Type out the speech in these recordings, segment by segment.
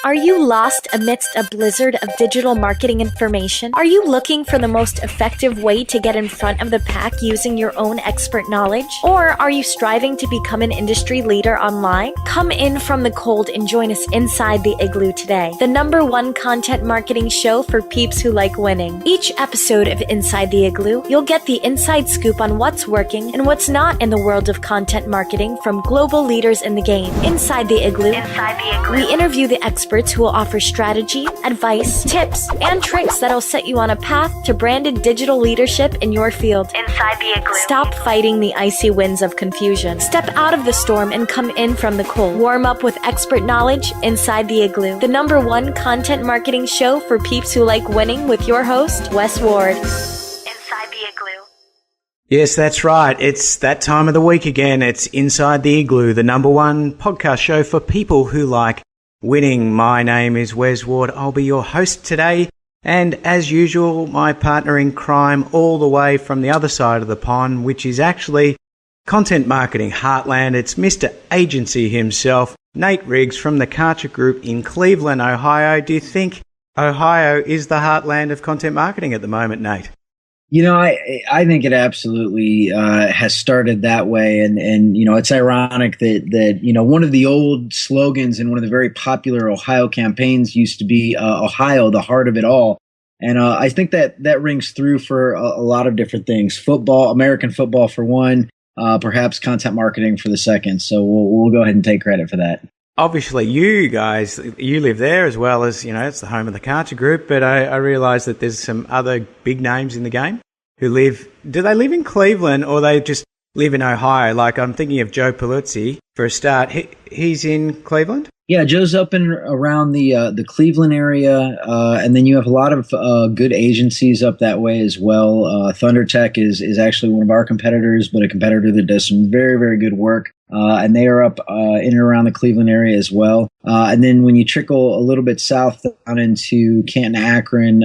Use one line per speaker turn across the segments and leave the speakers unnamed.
Are you lost amidst a blizzard of digital marketing information? Are you looking for the most effective way to get in front of the pack using your own expert knowledge? Or are you striving to become an industry leader online? Come in from the cold and join us inside the Igloo today, the #1 content marketing show for peeps who like winning. Each episode of Inside the Igloo, you'll get the inside scoop on what's working and what's not in the world of content marketing from global leaders in the game. Inside the Igloo, we interview the experts who will offer strategy, advice, tips, and tricks that'll set you on a path to branded digital leadership in your field. Inside the Igloo. Stop fighting the icy winds of confusion. Step out of the storm and come in from the cold. Warm up with expert knowledge inside the Igloo, the #1 content marketing show for peeps who like winning with your host, Wes Ward. Inside the Igloo.
Yes, that's right. It's that time of the week again. It's Inside the Igloo, the #1 podcast show for people who like winning. My name is Wes Ward. I'll be your host today. And as usual, my partner in crime all the way from the other side of the pond, which is actually content marketing heartland. It's Mr. Agency himself, Nate Riggs from the Karcher Group in Cleveland, Ohio. Do you think Ohio is the heartland of content marketing at the moment, Nate?
You know, I think it absolutely has started that way, and you know, it's ironic that you know, one of the old slogans in one of the very popular Ohio campaigns used to be Ohio, the heart of it all, and I think that rings through for a lot of different things. Football, American football for one, perhaps content marketing for the second. So we'll go ahead and take credit for that.
Obviously, you guys, you live there as well as, you know, it's the home of the Karcher Group, but I realise that there's some other big names in the game who do they live in Cleveland or they just live in Ohio? Like, I'm thinking of Joe Paluzzi for a start. He's in Cleveland?
Yeah, Joe's up and around the Cleveland area, and then you have a lot of good agencies up that way as well. ThunderTech is actually one of our competitors, but a competitor that does some very, very good work. And they are up in and around the Cleveland area as well. And then when you trickle a little bit south down into Canton, Akron,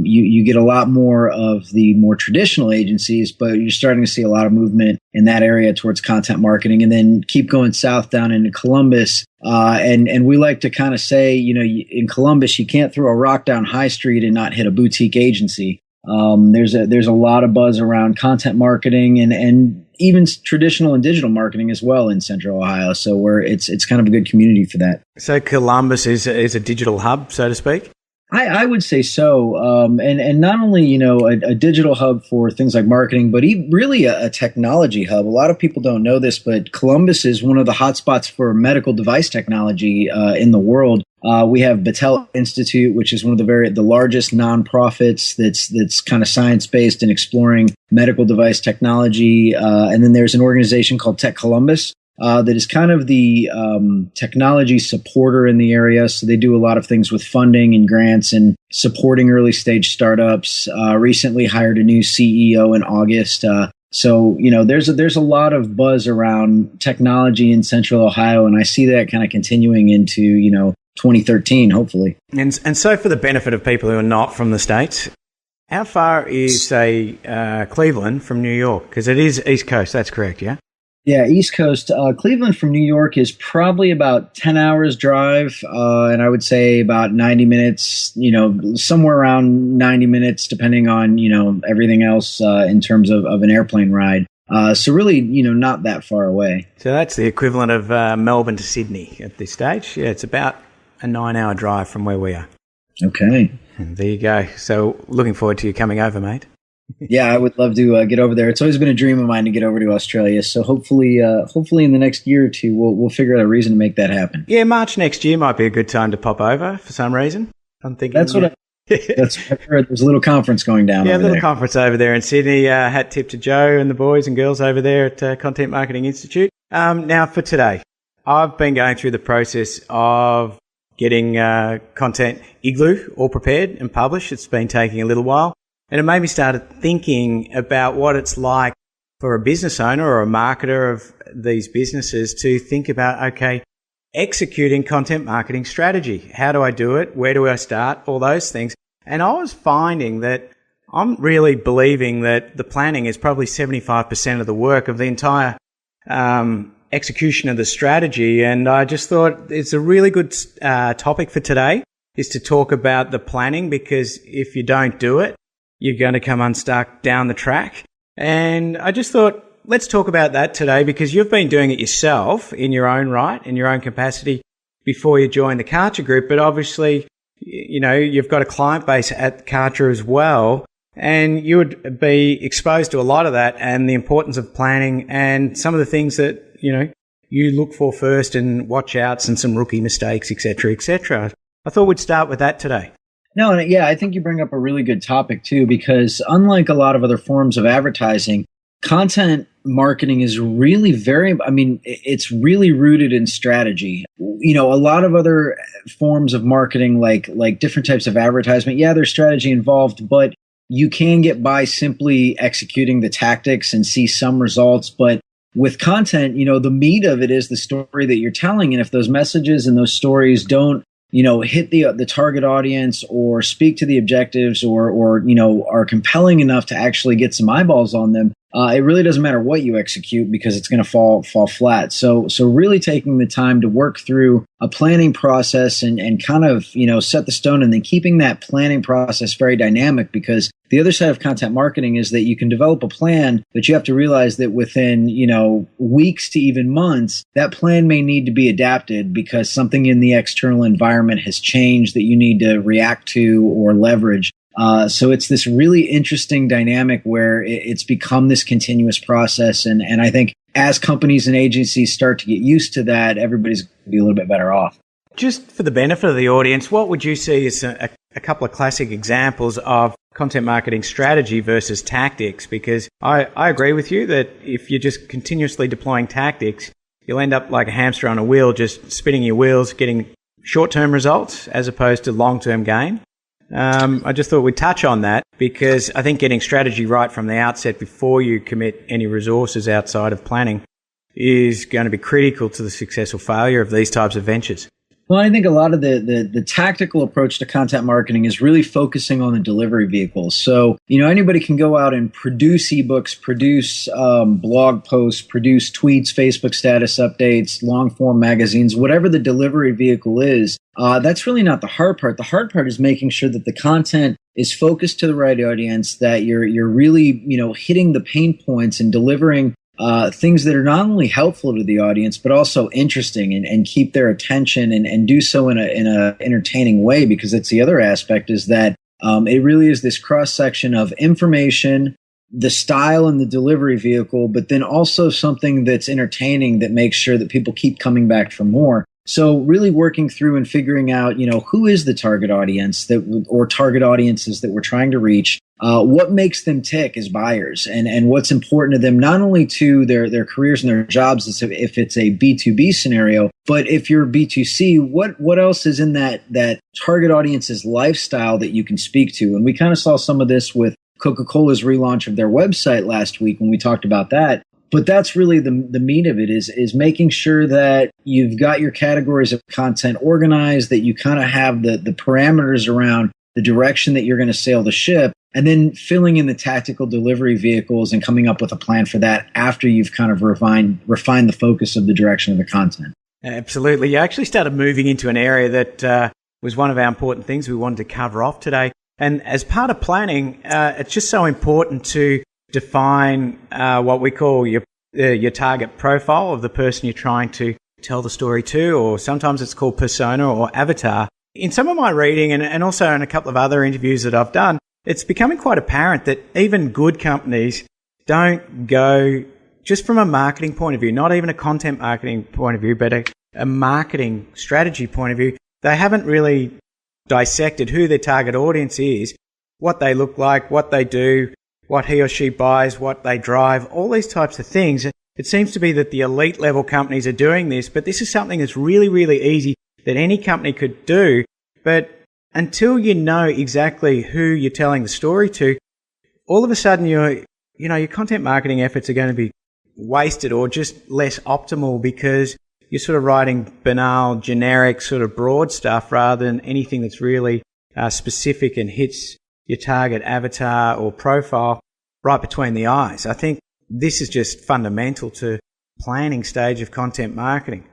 you get a lot more of the more traditional agencies, but you're starting to see a lot of movement in that area towards content marketing. And then keep going south down into Columbus. And we like to kind of say, you know, in Columbus, you can't throw a rock down High Street and not hit a boutique agency. There's a lot of buzz around content marketing and even traditional and digital marketing as well in Central Ohio. So it's kind of a good community for that.
So Columbus is a digital hub, so to speak?
I would say so. And not only, you know, a digital hub for things like marketing, but really a technology hub. A lot of people don't know this, but Columbus is one of the hotspots for medical device technology in the world. We have Battelle Institute, which is one of the largest nonprofits that's kind of science-based and exploring medical device technology. And then there's an organization called Tech Columbus that is kind of the technology supporter in the area. So they do a lot of things with funding and grants and supporting early stage startups. Recently hired a new CEO in August. So, you know, there's a lot of buzz around technology in Central Ohio, and I see that kind of continuing into, you know, 2013, hopefully.
And so for the benefit of people who are not from the States, how far is, say, Cleveland from New York? Because it is East Coast, that's correct, yeah?
Yeah, East Coast. Cleveland from New York is probably about 10 hours drive, and I would say about 90 minutes, you know, somewhere around 90 minutes, depending on, you know, everything else in terms of an airplane ride. So really, you know, not that far away.
So that's the equivalent of Melbourne to Sydney at this stage. Yeah, it's about a 9-hour drive from where we are.
Okay.
And there you go. So looking forward to you coming over, mate.
Yeah, I would love to get over there. It's always been a dream of mine to get over to Australia. So hopefully in the next year or two, we'll figure out a reason to make that happen.
Yeah, March next year might be a good time to pop over for some reason. I'm thinking
that's what I've heard. There's a little conference going down.
Yeah,
over
a little
there.
conference over there in Sydney. Hat tip to Joe and the boys and girls over there at Content Marketing Institute. Now for today, I've been going through the process of getting content Igloo all prepared and published. It's been taking a little while. And it made me start thinking about what it's like for a business owner or a marketer of these businesses to think about, okay, executing content marketing strategy. How do I do it? Where do I start? All those things. And I was finding that I'm really believing that the planning is probably 75% of the work of the entire execution of the strategy. And I just thought it's a really good topic for today, is to talk about the planning, because if you don't do it, you're going to come unstuck down the track. And I just thought, let's talk about that today, because you've been doing it yourself in your own right, in your own capacity before you joined the Karcher Group. But obviously, you know, you've got a client base at Karcher as well, and you would be exposed to a lot of that and the importance of planning and some of the things that, you know, you look for first and watch outs and some rookie mistakes, etc., etc. I thought we'd start with that today.
No, yeah, I think you bring up a really good topic too, because unlike a lot of other forms of advertising, content marketing is really it's really rooted in strategy. You know, a lot of other forms of marketing, like different types of advertisement, yeah, there's strategy involved, but you can get by simply executing the tactics and see some results. But with content, you know, the meat of it is the story that you're telling. And if those messages and those stories don't, you know, hit the target audience or speak to the objectives or, you know, are compelling enough to actually get some eyeballs on them, it really doesn't matter what you execute, because it's going to fall flat. So really taking the time to work through a planning process and kind of, you know, set the stone, and then keeping that planning process very dynamic, because the other side of content marketing is that you can develop a plan, but you have to realize that within, you know, weeks to even months, that plan may need to be adapted because something in the external environment has changed that you need to react to or leverage. So it's this really interesting dynamic where it's become this continuous process. And I think as companies and agencies start to get used to that, everybody's going to be a little bit better off.
Just for the benefit of the audience, what would you see as a couple of classic examples of content marketing strategy versus tactics? Because I agree with you that if you're just continuously deploying tactics, you'll end up like a hamster on a wheel, just spinning your wheels, getting short-term results as opposed to long-term gain. I just thought we'd touch on that, because I think getting strategy right from the outset before you commit any resources outside of planning is going to be critical to the success or failure of these types of ventures.
Well, I think a lot of the tactical approach to content marketing is really focusing on the delivery vehicles. So, you know, anybody can go out and produce ebooks, produce blog posts, produce tweets, Facebook status updates, long form magazines, whatever the delivery vehicle is. That's really not the hard part. The hard part is making sure that the content is focused to the right audience, that you're really, you know, hitting the pain points and delivering things that are not only helpful to the audience, but also interesting and keep their attention and do so in a entertaining way, because it's the other aspect is that it really is this cross section of information, the style and the delivery vehicle, but then also something that's entertaining that makes sure that people keep coming back for more. So really working through and figuring out, you know, who is the target audience or target audiences that we're trying to reach, what makes them tick as buyers, and what's important to them, not only to their careers and their jobs, if it's a B2B scenario, but if you're B2C, what else is in that target audience's lifestyle that you can speak to? And we kind of saw some of this with Coca-Cola's relaunch of their website last week when we talked about that. But that's really the meat of it is making sure that you've got your categories of content organized, that you kind of have the parameters around the direction that you're going to sail the ship, and then filling in the tactical delivery vehicles and coming up with a plan for that after you've kind of refined the focus of the direction of the content.
Absolutely. You actually started moving into an area that was one of our important things we wanted to cover off today. And as part of planning, it's just so important to define what we call your target profile of the person you're trying to tell the story to, or sometimes it's called persona or avatar. In some of my reading and also in a couple of other interviews that I've done, it's becoming quite apparent that even good companies don't go just from a marketing point of view, not even a content marketing point of view, but a marketing strategy point of view. They haven't really dissected who their target audience is, what they look like, what they do, what he or she buys, what they drive, all these types of things. It seems to be that the elite level companies are doing this, but this is something that's really, really easy that any company could do. But until you know exactly who you're telling the story to, all of a sudden your content marketing efforts are going to be wasted or just less optimal, because you're sort of writing banal, generic, sort of broad stuff rather than anything that's really specific and hits your target avatar or profile right between the eyes. I think this is just fundamental to planning stage of content marketing.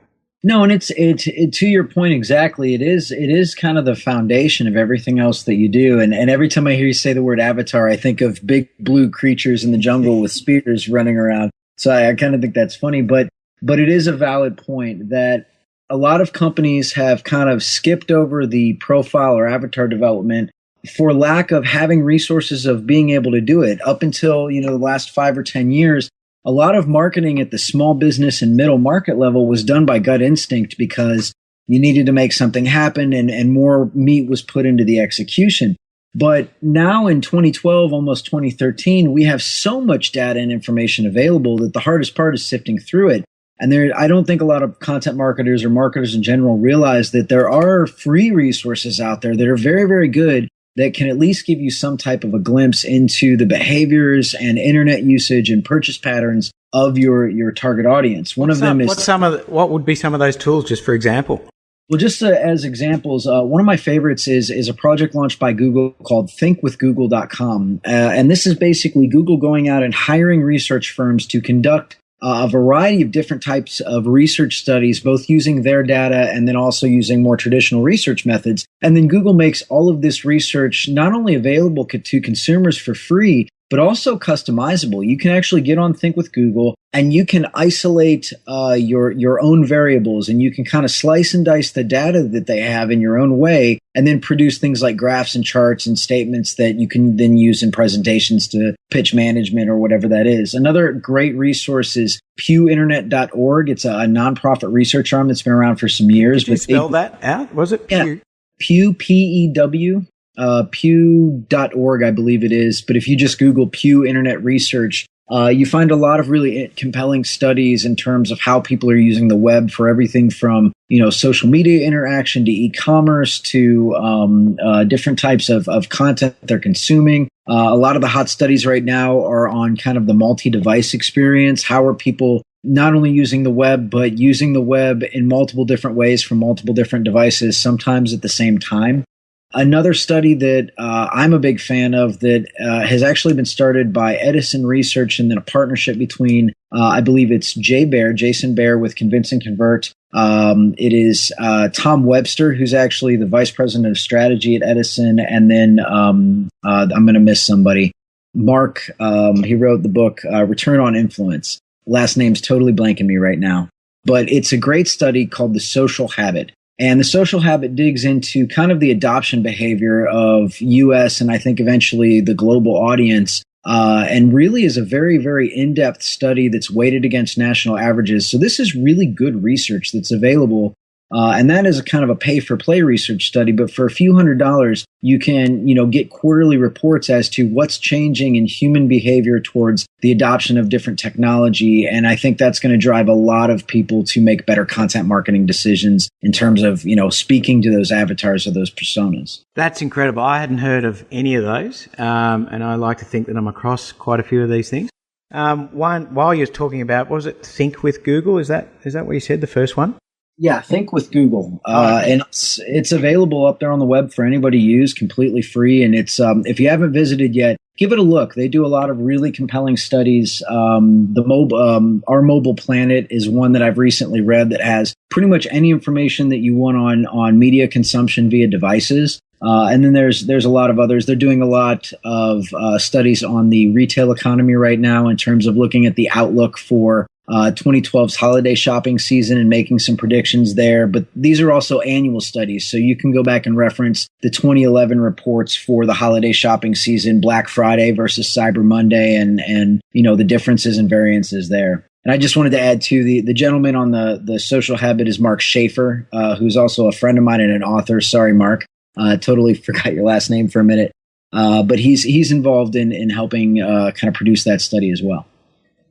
No, and it's to your point exactly. It is kind of the foundation of everything else that you do. And every time I hear you say the word avatar, I think of big blue creatures in the jungle with spears running around. So I kind of think that's funny, but it is a valid point that a lot of companies have kind of skipped over the profile or avatar development for lack of having resources of being able to do it. Up until, the last 5 or 10 years, a lot of marketing at the small business and middle market level was done by gut instinct because you needed to make something happen and more meat was put into the execution. But now in 2012, almost 2013, we have so much data and information available that the hardest part is sifting through it. And I don't think a lot of content marketers or marketers in general realize that there are free resources out there that are very, very good that can at least give you some type of a glimpse into the behaviors and internet usage and purchase patterns of your target audience. What
would be some of those tools, just for example?
Well, just as examples, one of my favorites is a project launched by Google called thinkwithgoogle.com. And this is basically Google going out and hiring research firms to conduct a variety of different types of research studies, both using their data and then also using more traditional research methods. And then Google makes all of this research not only available to consumers for free, but also customizable. You can actually get on Think with Google and you can isolate your own variables, and you can kind of slice and dice the data that they have in your own way, and then produce things like graphs and charts and statements that you can then use in presentations to pitch management or whatever that is. Another great resource is pewinternet.org. It's a nonprofit research arm that's been around for some years.
Did you spell that out? Was it Pew?
Yeah, Pew, P-E-W. Pew.org, I believe it is. But if you just Google Pew Internet Research, you find a lot of really compelling studies in terms of how people are using the web for everything from, social media interaction to e-commerce to different types of content they're consuming. A lot of the hot studies right now are on kind of the multi-device experience. How are people not only using the web, but using the web in multiple different ways from multiple different devices, sometimes at the same time? Another study that I'm a big fan of that has actually been started by Edison Research and then a partnership between, I believe it's Jason Baer with Convince and Convert. It is Tom Webster, who's actually the vice president of strategy at Edison. And then I'm going to miss somebody. Mark, he wrote the book Return on Influence. Last name's totally blanking me right now. But it's a great study called The Social Habit. And The Social Habit digs into kind of the adoption behavior of U.S. and I think eventually the global audience, and really is a very, very in-depth study that's weighted against national averages. So this is really good research that's available. And that is a kind of a pay-for-play research study. But for a few $100s, you can, get quarterly reports as to what's changing in human behavior towards the adoption of different technology. And I think that's going to drive a lot of people to make better content marketing decisions in terms of, speaking to those avatars or those personas.
That's incredible. I hadn't heard of any of those. And I like to think that I'm across quite a few of these things. One, while you're talking about, was it Think with Google? Is that what you said, the first one?
Yeah, Think with Google, and it's available up there on the web for anybody to use, completely free. And it's if you haven't visited yet, give it a look. They do a lot of really compelling studies. Our Mobile Planet is one that I've recently read that has pretty much any information that you want on media consumption via devices. And then there's a lot of others. They're doing a lot of studies on the retail economy right now in terms of looking at the outlook for 2012's holiday shopping season and making some predictions there. But these are also annual studies. So you can go back and reference the 2011 reports for the holiday shopping season, Black Friday versus Cyber Monday, and the differences and variances there. And I just wanted to add to the gentleman on the Social Habit is Mark Schaefer, who's also a friend of mine and an author. Sorry, Mark. Totally forgot your last name for a minute. But he's involved in helping kind of produce that study as well.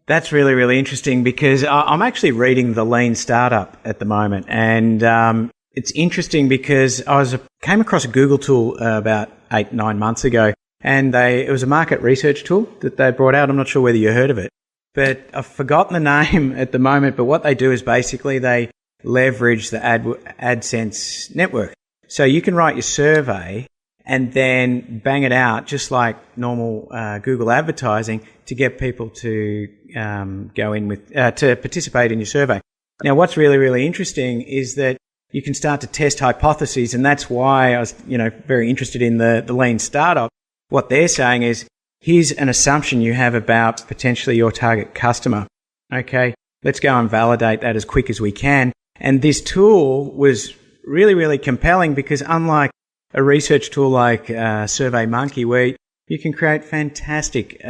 That's really, really interesting because I'm actually reading The Lean Startup at the moment. And it's interesting because I came across a Google tool about 8-9 months ago. And it was a market research tool that they brought out. I'm not sure whether you heard of it. But I've forgotten the name at the moment. But what they do is basically they leverage the AdSense network. So you can write your survey and then bang it out just like normal Google advertising to get people to go in with to participate in your survey. Now, what's really, really interesting is that you can start to test hypotheses, and that's why I was, very interested in the lean startup. What they're saying is, here's an assumption you have about potentially your target customer. Okay, let's go and validate that as quick as we can. And this tool was really, really compelling because unlike a research tool like SurveyMonkey, where you can create fantastic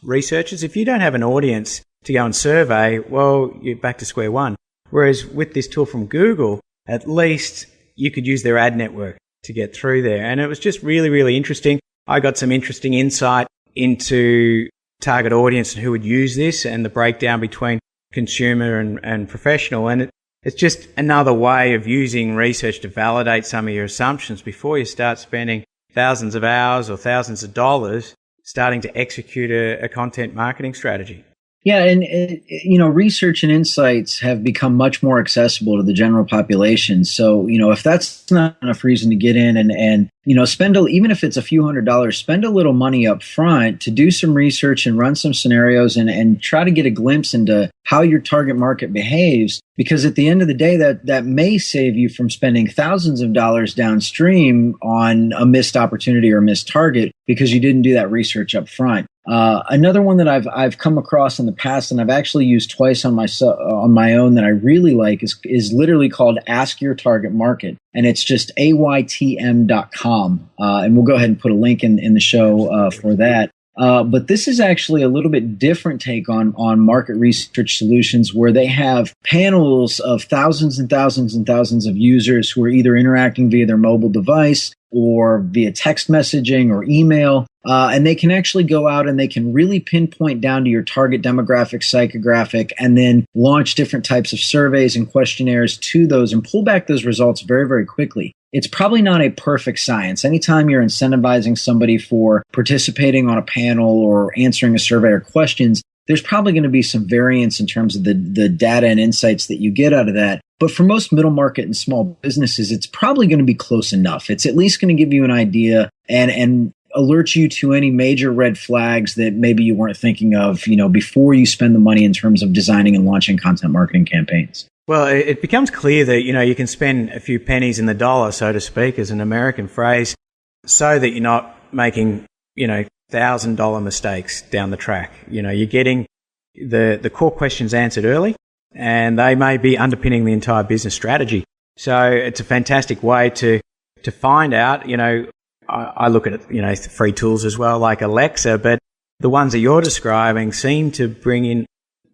researches, if you don't have an audience to go and survey, well, you're back to square one. Whereas with this tool from Google, at least you could use their ad network to get through there. And it was just really, really interesting. I got some interesting insight into target audience and who would use this and the breakdown between consumer and professional. And it's just another way of using research to validate some of your assumptions before you start spending thousands of hours or thousands of dollars starting to execute a content marketing strategy.
Yeah, and research and insights have become much more accessible to the general population. So, if that's not enough reason to get in and spend even if it's a few $100s, spend a little money up front to do some research and run some scenarios and try to get a glimpse into how your target market behaves. Because at the end of the day, that may save you from spending thousands of dollars downstream on a missed opportunity or missed target because you didn't do that research up front. Another one that I've come across in the past, and I've actually used twice on my own that I really like is literally called Ask Your Target Market, and it's just aytm.com, and we'll go ahead and put a link in the show for that. But this is actually a little bit different take on market research solutions, where they have panels of thousands and thousands and thousands of users who are either interacting via their mobile device or via text messaging or email. And they can actually go out and they can really pinpoint down to your target demographic, psychographic, and then launch different types of surveys and questionnaires to those and pull back those results very, very quickly. It's probably not a perfect science. Anytime you're incentivizing somebody for participating on a panel or answering a survey or questions, there's probably going to be some variance in terms of the data and insights that you get out of that. But for most middle market and small businesses, it's probably going to be close enough. It's at least going to give you an idea and alert you to any major red flags that maybe you weren't thinking of, before you spend the money in terms of designing and launching content marketing campaigns.
Well, it becomes clear that, you can spend a few pennies in the dollar, so to speak, as an American phrase, so that you're not making, $1,000 mistakes down the track. You're getting the core questions answered early, and they may be underpinning the entire business strategy. So it's a fantastic way to find out, I look at it, free tools as well, like Alexa, but the ones that you're describing seem to bring in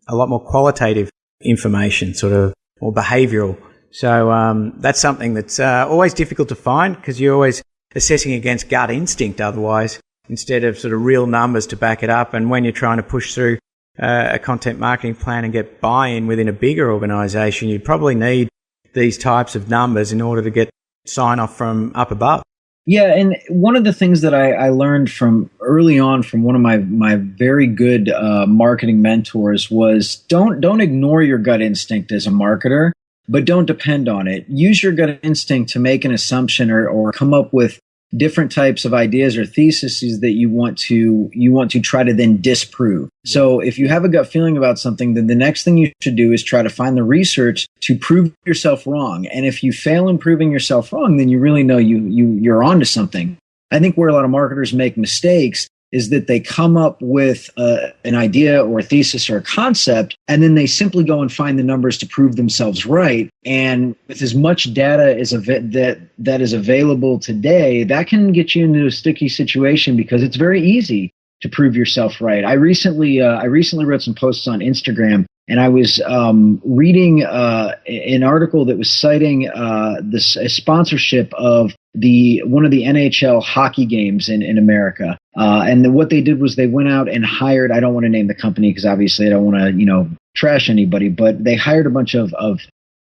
a lot more qualitative information, sort of more behavioral. So that's something that's always difficult to find because you're always assessing against gut instinct otherwise, instead of sort of real numbers to back it up. And when you're trying to push through a content marketing plan and get buy-in within a bigger organization, you probably need these types of numbers in order to get sign-off from up above.
Yeah, and one of the things that I learned from early on from one of my very good marketing mentors was don't ignore your gut instinct as a marketer, but don't depend on it. Use your gut instinct to make an assumption or come up with different types of ideas or theses that you want to try to then disprove. So if you have a gut feeling about something, then the next thing you should do is try to find the research to prove yourself wrong. And if you fail in proving yourself wrong, then you really know you're onto something. I think where a lot of marketers make mistakes is that they come up with an idea or a thesis or a concept, and then they simply go and find the numbers to prove themselves right. And with as much data as that is available today, that can get you into a sticky situation because it's very easy to prove yourself right. I recently wrote some posts on Instagram, and I was reading an article that was citing a sponsorship of one of the NHL hockey games in America. And what they did was they went out and hired, I don't want to name the company because obviously I don't want to, trash anybody, but they hired a bunch of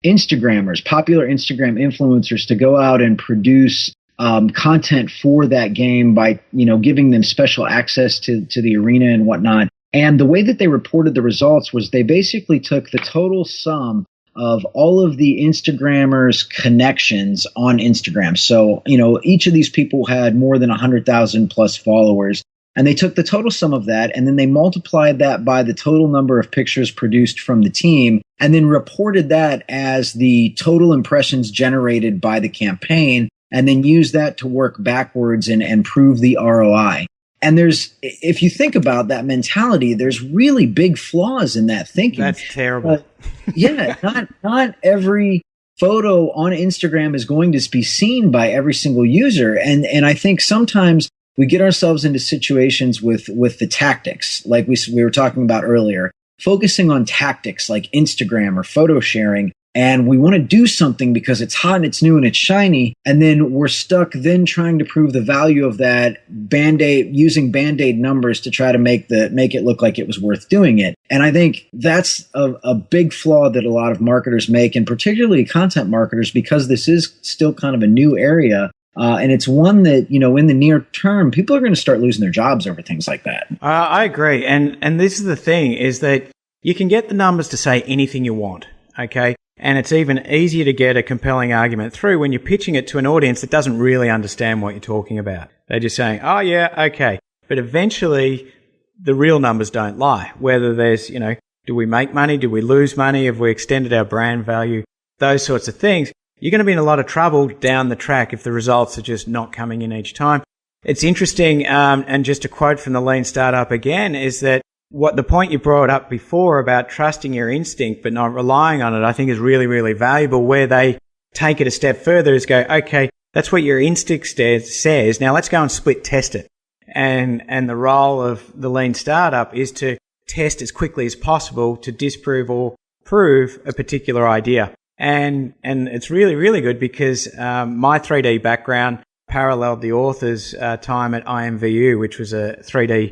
Instagrammers, popular Instagram influencers to go out and produce content for that game by, giving them special access to the arena and whatnot. And the way that they reported the results was they basically took the total sum of all of the Instagrammers' connections on Instagram. So, each of these people had more than 100,000 plus followers. And they took the total sum of that, and then they multiplied that by the total number of pictures produced from the team, and then reported that as the total impressions generated by the campaign, and then used that to work backwards and prove the ROI. And if you think about that mentality, there's really big flaws in that thinking.
That's terrible.
Yeah, not every photo on Instagram is going to be seen by every single user. And I think sometimes we get ourselves into situations with the tactics, like we were talking about earlier, focusing on tactics like Instagram or photo sharing. And we want to do something because it's hot and it's new and it's shiny. And then we're stuck then trying to prove the value of that using Band-Aid numbers to try to make it look like it was worth doing it. And I think that's a big flaw that a lot of marketers make, and particularly content marketers, because this is still kind of a new area. And it's one that, in the near term, people are going to start losing their jobs over things like that.
I agree. And this is the thing, is that you can get the numbers to say anything you want, okay? And it's even easier to get a compelling argument through when you're pitching it to an audience that doesn't really understand what you're talking about. They're just saying, oh, yeah, okay. But eventually, the real numbers don't lie. Whether there's, do we make money? Do we lose money? Have we extended our brand value? Those sorts of things. You're going to be in a lot of trouble down the track if the results are just not coming in each time. It's interesting, and just a quote from the Lean Startup again, is that what the point you brought up before about trusting your instinct but not relying on it, I think is really, really valuable. Where they take it a step further is go, okay, that's what your instinct says. Now let's go and split test it. And the role of the Lean Startup is to test as quickly as possible to disprove or prove a particular idea. And it's really, really good because my 3D background paralleled the author's time at IMVU, which was a 3D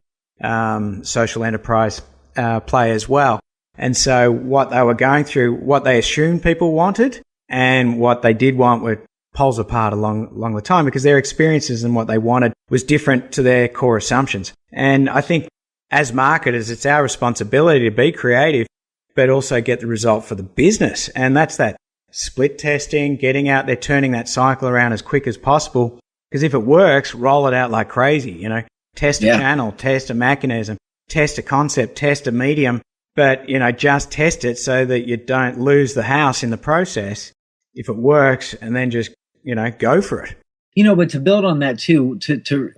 social enterprise play as well. And so what they were going through, what they assumed people wanted and what they did want were poles apart along the time, because their experiences and what they wanted was different to their core assumptions. And I think as marketers, it's our responsibility to be creative, but also get the result for the business. And that's that split testing, getting out there, turning that cycle around as quick as possible. Because if it works, roll it out like crazy, test a channel, test a mechanism, test a concept, test a medium, but, just test it so that you don't lose the house in the process if it works, and then just, go for it.
But to build on that too,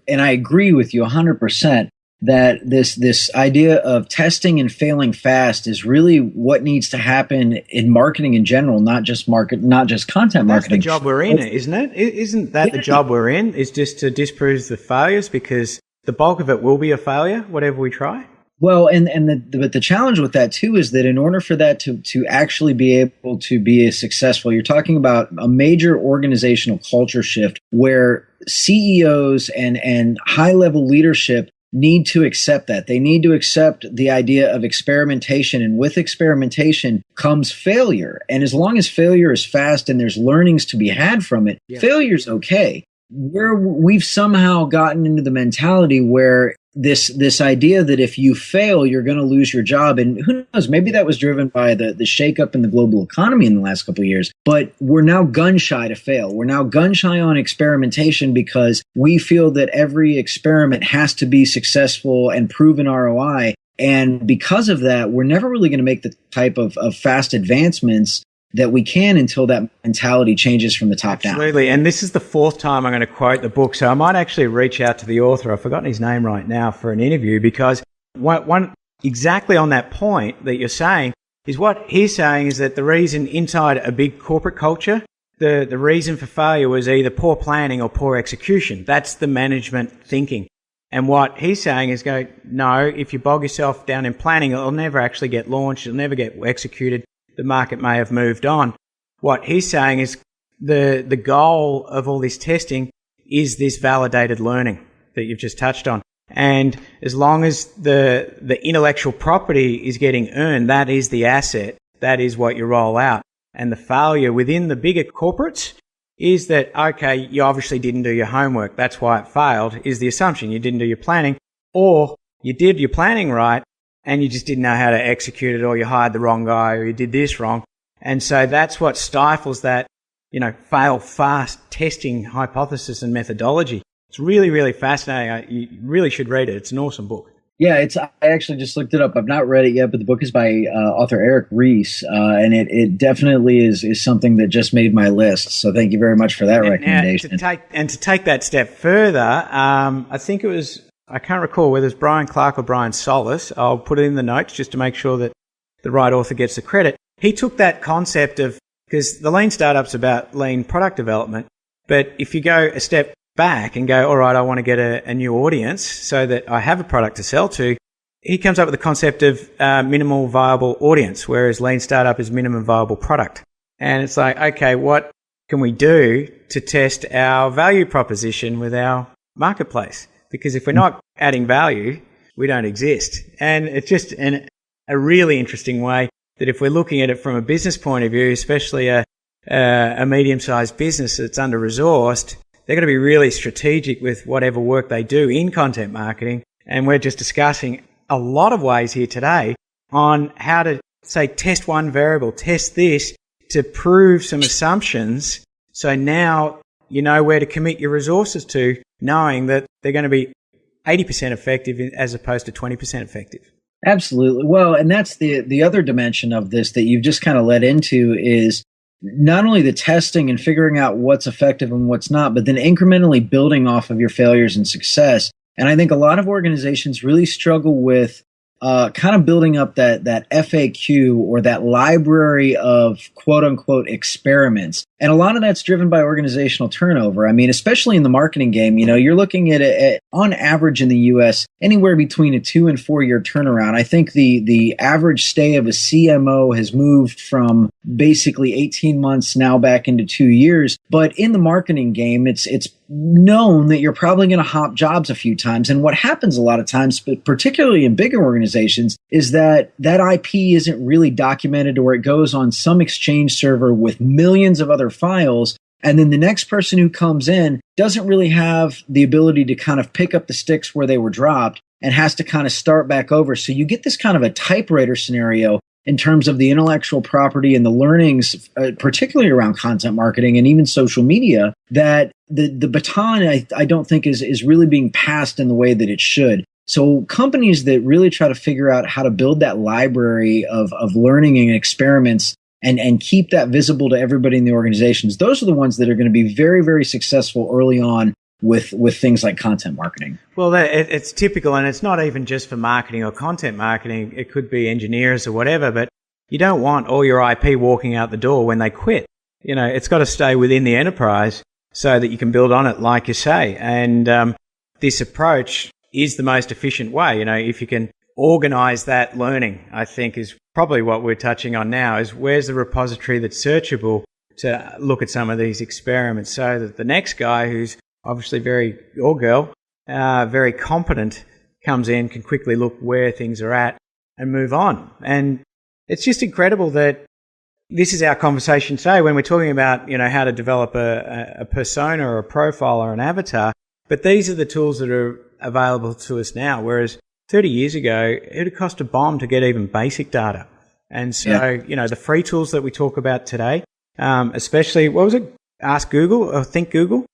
and I agree with you 100%, that this idea of testing and failing fast is really what needs to happen in marketing in general, not just content marketing.
That's the job we're in, isn't it? Isn't that the job we're in, is just to disprove the failures, because the bulk of it will be a failure, whatever we try?
Well, but the challenge with that too is that in order for that to actually be able to be successful, you're talking about a major organizational culture shift where CEOs and high-level leadership need to accept that. They need to accept the idea of experimentation, and with experimentation comes failure. And as long as failure is fast and there's learnings to be had from it, failure's okay. Where we've somehow gotten into the mentality where this idea that if you fail, you're going to lose your job. And who knows, maybe that was driven by the shakeup in the global economy in the last couple of years. But we're now gun shy to fail. We're now gun shy on experimentation because we feel that every experiment has to be successful and proven ROI. And because of that, we're never really going to make the type of fast advancements that we can until that mentality changes from the top down.
Absolutely. And this is the fourth time I'm going to quote the book. So I might actually reach out to the author. I've forgotten his name right now for an interview, because one exactly on that point that you're saying is what he's saying is that the reason inside a big corporate culture, the reason for failure was either poor planning or poor execution. That's the management thinking. And what he's saying is no, if you bog yourself down in planning, it'll never actually get launched. It'll never get executed. The market may have moved on. What he's saying is the goal of all this testing is this validated learning that you've just touched on. And as long as the intellectual property is getting earned, that is the asset. That is what you roll out. And the failure within the bigger corporates is that, okay, you obviously didn't do your homework. That's why it failed, is the assumption. You didn't do your planning, or you did your planning right, and you just didn't know how to execute it, or you hired the wrong guy, or you did this wrong. And so that's what stifles that, fail fast testing hypothesis and methodology. It's really, really fascinating. You really should read it. It's an awesome book.
Yeah, I actually just looked it up. I've not read it yet, but the book is by author Eric Ries, and it definitely is something that just made my list. So thank you very much for that recommendation.
To take that step further, I think it was, I can't recall whether it's Brian Clark or Brian Solis. I'll put it in the notes just to make sure that the right author gets the credit. He took that concept of, because the lean startup's about lean product development, but if you go a step back and go, all right, I want to get a new audience so that I have a product to sell to, he comes up with the concept of minimal viable audience, whereas lean startup is minimum viable product. And it's like, okay, what can we do to test our value proposition with our marketplace? Because if we're not adding value, we don't exist. And it's just a really interesting way that if we're looking at it from a business point of view, especially a medium-sized business that's under-resourced, they're going to be really strategic with whatever work they do in content marketing. And we're just discussing a lot of ways here today on how to, say, test one variable, test this to prove some assumptions. So now you know where to commit your resources to, knowing that they're going to be 80% effective as opposed to 20% effective.
Absolutely. Well, and that's the other dimension of this that you've just kind of led into is not only the testing and figuring out what's effective and what's not, but then incrementally building off of your failures and success. And I think a lot of organizations really struggle with kind of building up that FAQ or that library of quote unquote experiments. And a lot of that's driven by organizational turnover. I mean, especially in the marketing game, you're looking at on average in the US, anywhere between a 2 and 4 year turnaround. I think the average stay of a CMO has moved from basically 18 months now back into 2 years. But in the marketing game, it's known that you're probably going to hop jobs a few times. And what happens a lot of times, but particularly in bigger organizations, is that IP isn't really documented, or it goes on some exchange server with millions of other files. And then the next person who comes in doesn't really have the ability to kind of pick up the sticks where they were dropped and has to kind of start back over. So you get this kind of a typewriter scenario in terms of the intellectual property and the learnings, particularly around content marketing and even social media, that the baton, I don't think is really being passed in the way that it should. So companies that really try to figure out how to build that library of learning and experiments and keep that visible to everybody in the organizations, those are the ones that are going to be very, very successful early on with things like content marketing.
Well, it's typical, and it's not even just for marketing or content marketing. It could be engineers or whatever, but you don't want all your IP walking out the door when they quit. It's got to stay within the enterprise so that you can build on it, like you say. And this approach is the most efficient way. If you can organize that learning, I think is probably what we're touching on now, is where's the repository that's searchable to look at some of these experiments so that the next guy who's obviously or girl, very competent, comes in, can quickly look where things are at and move on. And it's just incredible that this is our conversation today when we're talking about, how to develop a persona or a profile or an avatar. But these are the tools that are available to us now, whereas 30 years ago, it would cost a bomb to get even basic data. And so, the free tools that we talk about today, especially, what was it? Ask Google or Think Google?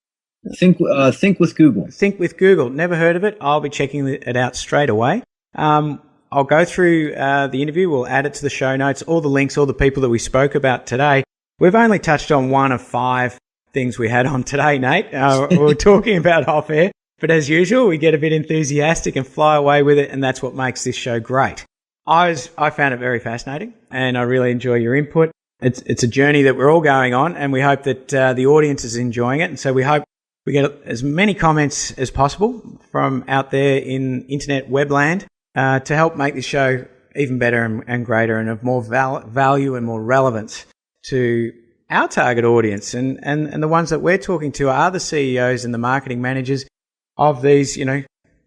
Think with Google.
Think with Google. Never heard of it. I'll be checking it out straight away. I'll go through the interview. We'll add it to the show notes, all the links, all the people that we spoke about today. We've only touched on one of 5 things we had on today, Nate. We were talking about off air, but as usual, we get a bit enthusiastic and fly away with it, and that's what makes this show great. I found it very fascinating, and I really enjoy your input. It's a journey that we're all going on, and we hope that the audience is enjoying it. And so we hope we get as many comments as possible from out there in internet webland to help make this show even better and greater and of more value and more relevance to our target audience. And the ones that we're talking to are the CEOs and the marketing managers of these,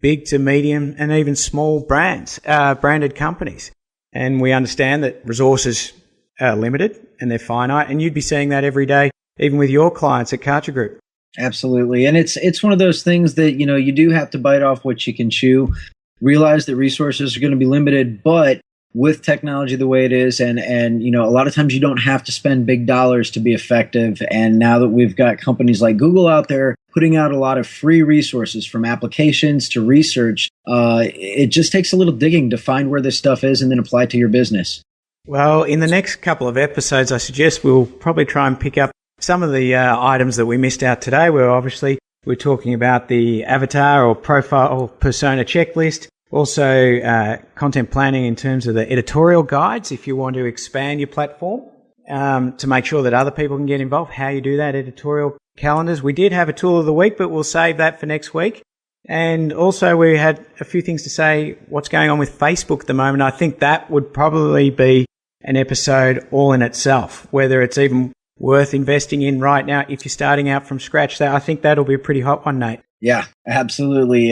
big to medium and even small branded companies. And we understand that resources are limited and they're finite, and you'd be seeing that every day, even with your clients at Karcher Group.
Absolutely. And it's one of those things that, you do have to bite off what you can chew, realize that resources are going to be limited, but with technology the way it is, and a lot of times you don't have to spend big dollars to be effective. And now that we've got companies like Google out there putting out a lot of free resources, from applications to research, it just takes a little digging to find where this stuff is and then apply it to your business. Well,
in the next couple of episodes, I suggest we'll probably try and pick up some of the items that we missed out today. We're talking about the avatar or profile persona checklist, also content planning in terms of the editorial guides if you want to expand your platform to make sure that other people can get involved, how you do that, editorial calendars. We did have a tool of the week, but we'll save that for next week. And also we had a few things to say what's going on with Facebook at the moment. I think that would probably be an episode all in itself, whether it's even worth investing in right now if you're starting out from scratch. I think that'll be a pretty hot one, Nate.
Yeah, absolutely.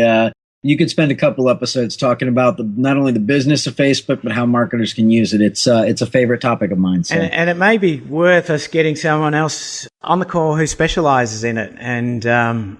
You could spend a couple episodes talking about not only the business of Facebook, but how marketers can use it. It's a favorite topic of mine. So.
And it may be worth us getting someone else on the call who specializes in it. And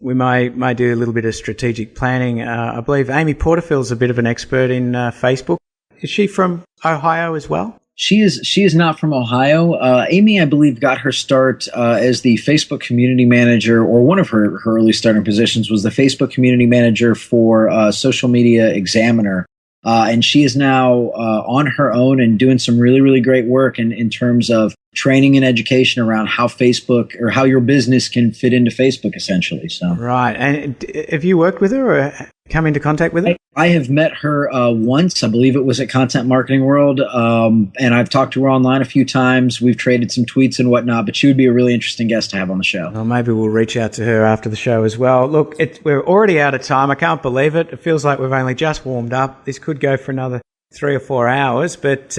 we may do a little bit of strategic planning. I believe Amy Porterfield's a bit of an expert in Facebook. Is she from Ohio as well?
She is not from Ohio. Amy, I believe, got her start as the Facebook community manager, or one of her early starting positions was the Facebook community manager for Social Media Examiner. And she is now on her own and doing some really, really great work in terms of training and education around how Facebook or how your business can fit into Facebook, essentially. So
right. And have you worked with her or come into contact with her?
I have met her once. I believe it was at Content Marketing World. And I've talked to her online a few times. We've traded some tweets and whatnot, but she would be a really interesting guest to have on the show.
Well, maybe we'll reach out to her after the show as well. Look, we're already out of time. I can't believe it. It feels like we've only just warmed up. This could go for another 3 or 4 hours, but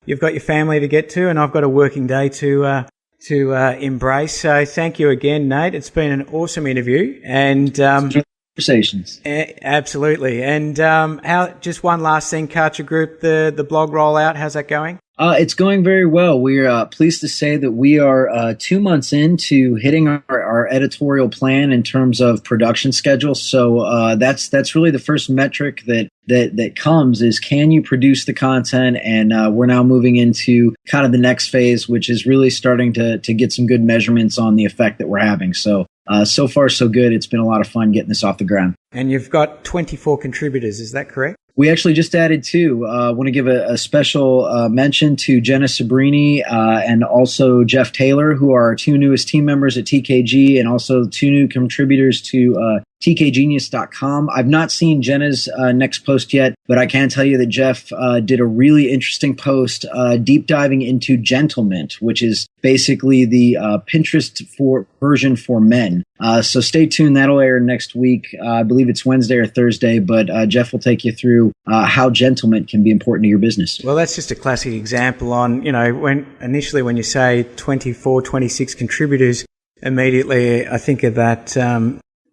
you've got your family to get to, and I've got a working day to embrace. So thank you again, Nate. It's been an awesome interview, and
conversations.
Absolutely. And how? Just one last thing, Karcher Group, the blog rollout. How's that going?
It's going very well. We're pleased to say that we are 2 months into hitting our editorial plan in terms of production schedule. So that's really the first metric that comes is, can you produce the content? And we're now moving into kind of the next phase, which is really starting to get some good measurements on the effect that we're having. So so far, so good. It's been a lot of fun getting this off the ground.
And you've got 24 contributors, is that correct?
We actually just added 2. I want to give a special mention to Jenna Sabrini and also Jeff Taylor, who are our 2 newest team members at TKG, and also 2 new contributors to tkgenius.com. I've not seen Jenna's next post yet, but I can tell you that Jeff did a really interesting post deep diving into Gentlement, which is basically the Pinterest version for men. So stay tuned. That'll air next week. I believe it's Wednesday or Thursday, but Jeff will take you through how Gentlement can be important to your business.
Well, that's just a classic example on, when you say 24, 26 contributors, immediately I think of that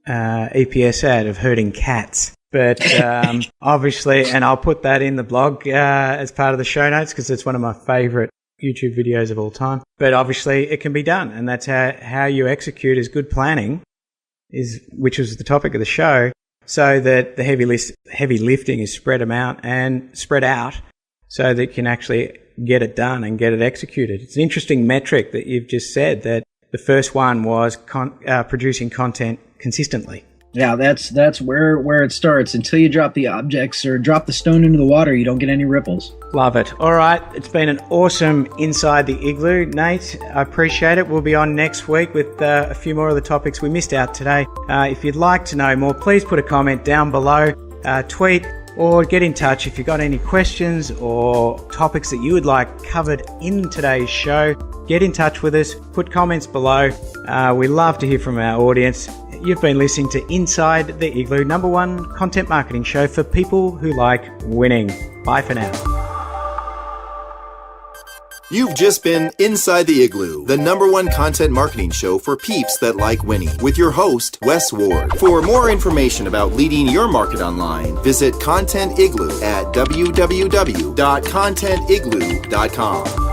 EPS ad of herding cats. But obviously, and I'll put that in the blog as part of the show notes because it's one of my favorite YouTube videos of all time. But obviously, it can be done, and that's how you execute is good planning, which was the topic of the show, so that the heavy lifting is spread out so that you can actually get it done and get it executed. It's an interesting metric that you've just said, that the first one was producing content consistently.
Yeah, that's where it starts. Until you drop the objects or drop the stone into the water, you don't get any ripples.
Love it. All right, it's been an awesome Inside the Igloo. Nate, I appreciate it. We'll be on next week with a few more of the topics we missed out today. If you'd like to know more, please put a comment down below, tweet, or get in touch if you've got any questions or topics that you would like covered in today's show. Get in touch with us, put comments below. We love to hear from our audience. You've been listening to Inside the Igloo, #1 content marketing show for people who like winning. Bye for now.
You've just been Inside the Igloo, the #1 content marketing show for peeps that like winning, with your host, Wes Ward. For more information about leading your market online, visit Content Igloo at www.contentigloo.com.